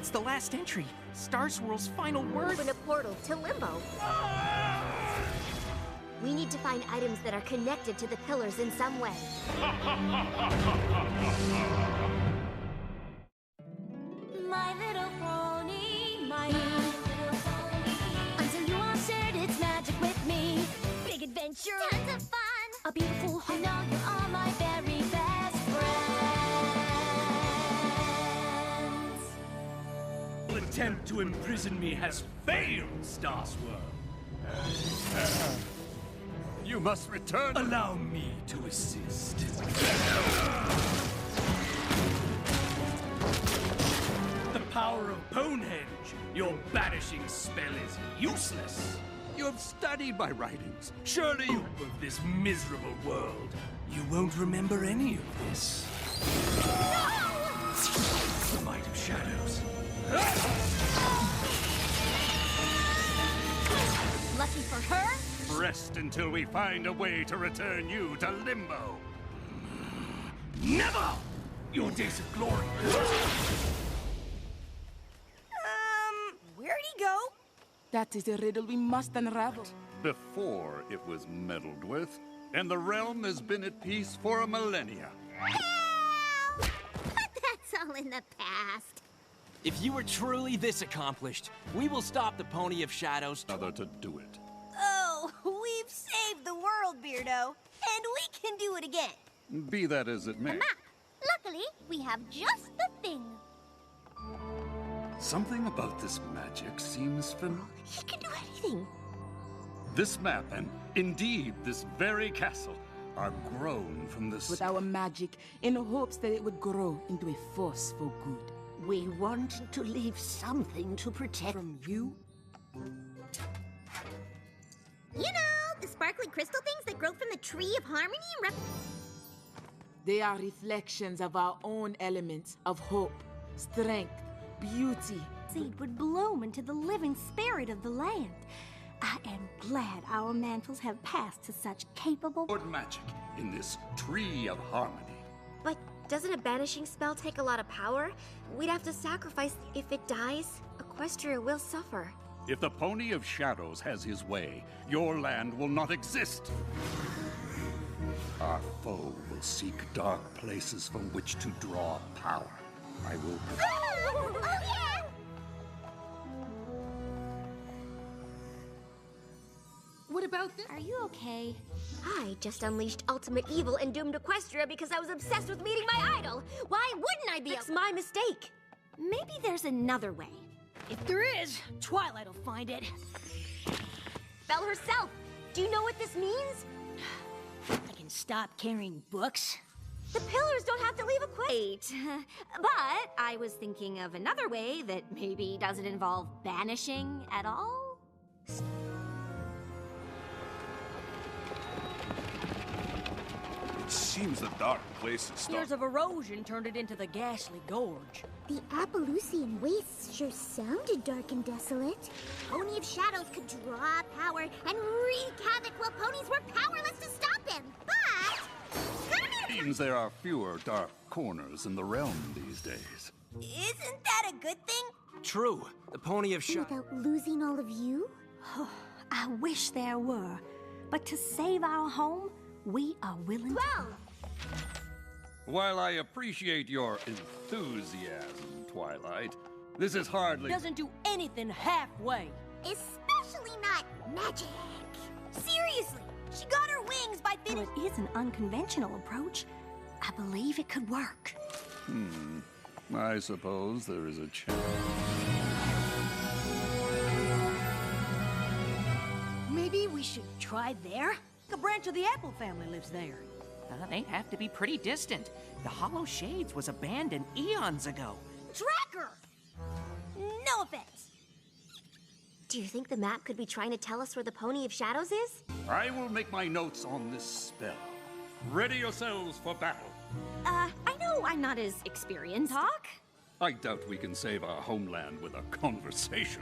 That's the last entry. Star Swirl's final words. Open a portal to Limbo. We need to find items that are connected to the pillars in some way. My little pony, my little pony. Until you all shared its magic with me. Big adventure, tons of fun. A beautiful home, now you are my very best friends. The attempt to imprison me has failed, Star Swirl. You must return. Allow me to assist. The power of Bonehenge. Your banishing spell is useless. You have studied my writings. Surely you... Of this miserable world, you won't remember any of this. The might of shadows. Lucky for her, Rest until we find a way to return you to Limbo. Never! Your days of glory. Where'd he go? That is a riddle we must unravel. Before it was meddled with, and the realm has been at peace for a millennia. But that's all in the past. If you were truly this accomplished, we will stop the Pony of Shadows. Other to do it. Oh, we've saved the world, Beardo. And we can do it again. Be that as it may. Map. Luckily, we have just the thing. Something about this magic seems familiar. He can do anything. This map, and indeed this very castle, are grown from this... With our magic, in hopes that it would grow into a force for good. We want to leave something to protect. From you? You know, the sparkly crystal things that grow from the tree of harmony and They are reflections of our own elements of hope, strength, beauty. seed would bloom into the living spirit of the land. I am glad our mantles have passed to such capable... Lord magic in this tree of harmony. But doesn't a banishing spell take a lot of power? We'd have to sacrifice. If it dies, Equestria will suffer. If the Pony of Shadows has his way, your land will not exist. Our foe will seek dark places from which to draw power. I will... Oh, yeah! What about this? Are you okay? I just unleashed ultimate evil and doomed Equestria because I was obsessed with meeting my idol. Why wouldn't I be? It's my mistake. Maybe there's another way. If there is, Twilight will find it. Belle herself. Do you know what this means? I can stop carrying books. The pillars don't have to leave Equestria. Wait, but I was thinking of another way that maybe doesn't involve banishing at all. It seems the dark place is Years of erosion turned it into the ghastly gorge. The Appaloosian wastes sure sounded dark and desolate. Pony of Shadows could draw power and wreak havoc while ponies were powerless to stop him. But Seems there are fewer dark corners in the realm these days. Isn't that a good thing? True. The Pony of Shadows. without losing all of you? I wish there were, but to save our home, we are willing. Well, While I appreciate your enthusiasm, Twilight, this is hardly... Doesn't do anything halfway. especially not magic. Seriously, she got her wings by Though it is an unconventional approach, I believe it could work. I suppose there is a chance. Maybe we should try there? A branch of the Apple family lives there. They'd have to be pretty distant. The Hollow Shades was abandoned eons ago. Tracker! No offense. Do you think the map could be trying to tell us where the Pony of Shadows is? I will make my notes on this spell. Ready yourselves for battle. I know I'm not as experienced. Talk? I doubt we can save our homeland with a conversation.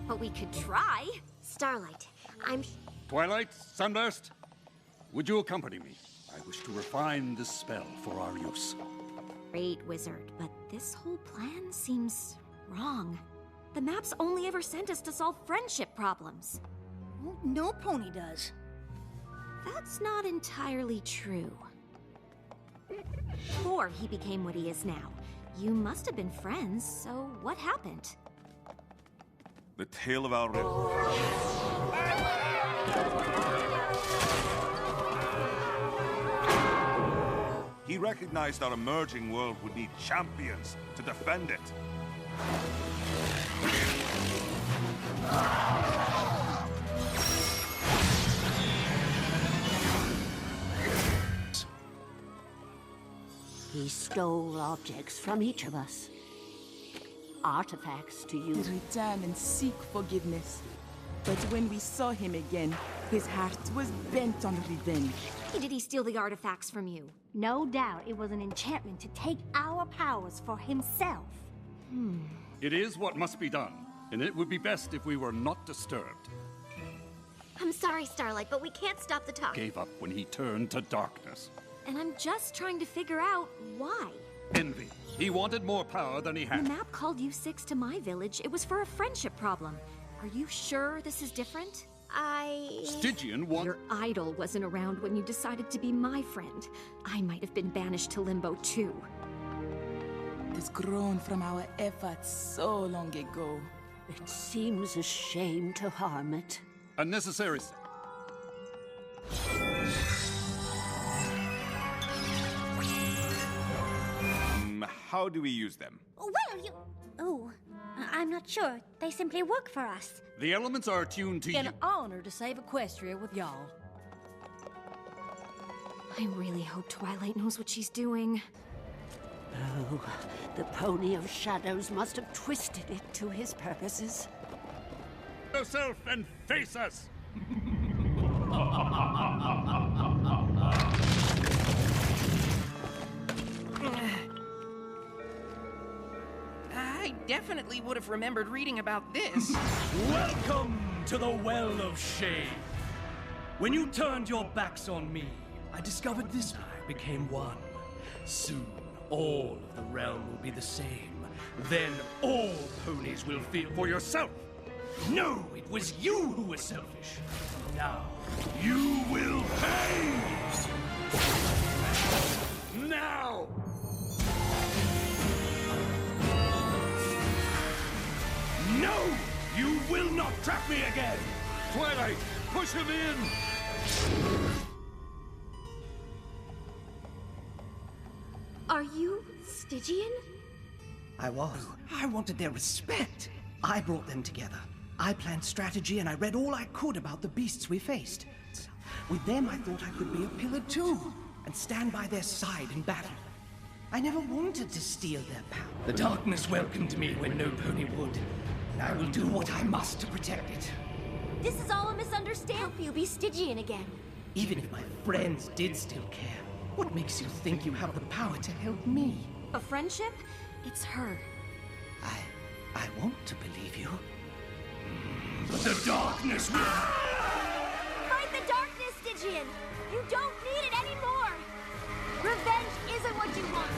But we could try. Starlight, Twilight, Sunburst, would you accompany me? I wish to refine this spell for our use. Great wizard, but this whole plan seems Wrong. The maps only ever sent us to solve friendship problems. Well, no pony does. That's not entirely true. Before he became what he is now, you must have been friends, so what happened? The tale of our... He recognized our emerging world would need champions to defend it. He stole objects from each of us. Artifacts to To use. return and seek forgiveness. But when we saw him again, his heart was bent on revenge. Did he steal the artifacts from you? No doubt it was an enchantment to take our powers for himself. It is what must be done, and it would be best if we were not disturbed. I'm sorry, Starlight, but we can't stop the talk. Gave up when he turned to darkness. And I'm just trying to figure out why. Envy. He wanted more power than he The had. map called you six to my village. It was for a friendship problem. Are you sure this is different? Stygian wanted... Your idol wasn't around when you decided to be my friend. I might have been banished to Limbo too. It has grown from our efforts so long ago. It seems a shame to harm it. Unnecessary... How do we use them? Well, I'm not sure. They simply work for us. The elements are attuned to you. An honor to save Equestria with y'all. I really hope Twilight knows what she's doing. Oh, the Pony of Shadows must have twisted it to his purposes. Yourself and face us! I definitely would have remembered reading about this. Welcome to the Well of Shade. When you turned your backs on me, I discovered this I became one. Soon, all of the realm will be the same. Then all ponies will feel for yourself. No, it was you who were selfish. Now, you will pay! Now! No! You will not trap me again! Twilight, push him in! Are you Stygian? I was. I wanted their respect. I brought them together. I planned strategy and I read all I could about the beasts we faced. With them, I thought I could be a pillar too, and stand by their side in battle. I never wanted to steal their power. The darkness welcomed me when no pony would, and I will do what I must to protect it. This is all a misunderstanding. Help you be Stygian again. Even if my friends did still care, what makes you think you have the power to help me? A friendship? It's her. I want to believe you. But the darkness will... Fight the darkness, Stygian! You don't need it anymore! Revenge isn't what you want!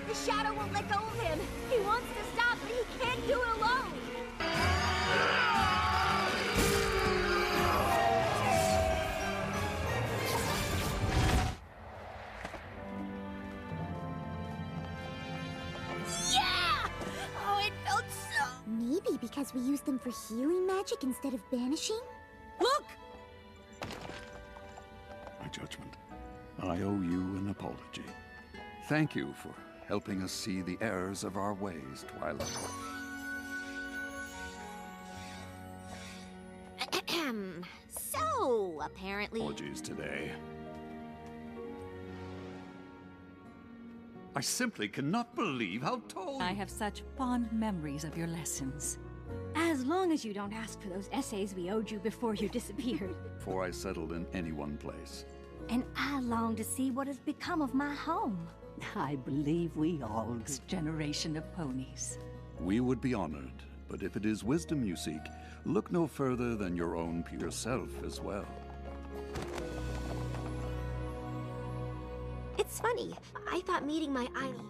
The Shadow won't let go of him! He wants to stop, but he can't do it alone! Yeah! Oh, it felt so... Maybe because we used them for healing magic instead of banishing? Look! My judgment. I owe you an apology. Thank you for helping us see the errors of our ways, Twilight. So, apparently... Apologies today. I simply cannot believe how tall I have such fond memories of your lessons. As long as you don't ask for those essays we owed you before you disappeared. before I settled in any one place. And I long to see what has become of my home. I believe we all Next generation of ponies. We would be honored, but if it is wisdom you seek, look no further than your own pure self as well. It's funny. I thought meeting my idol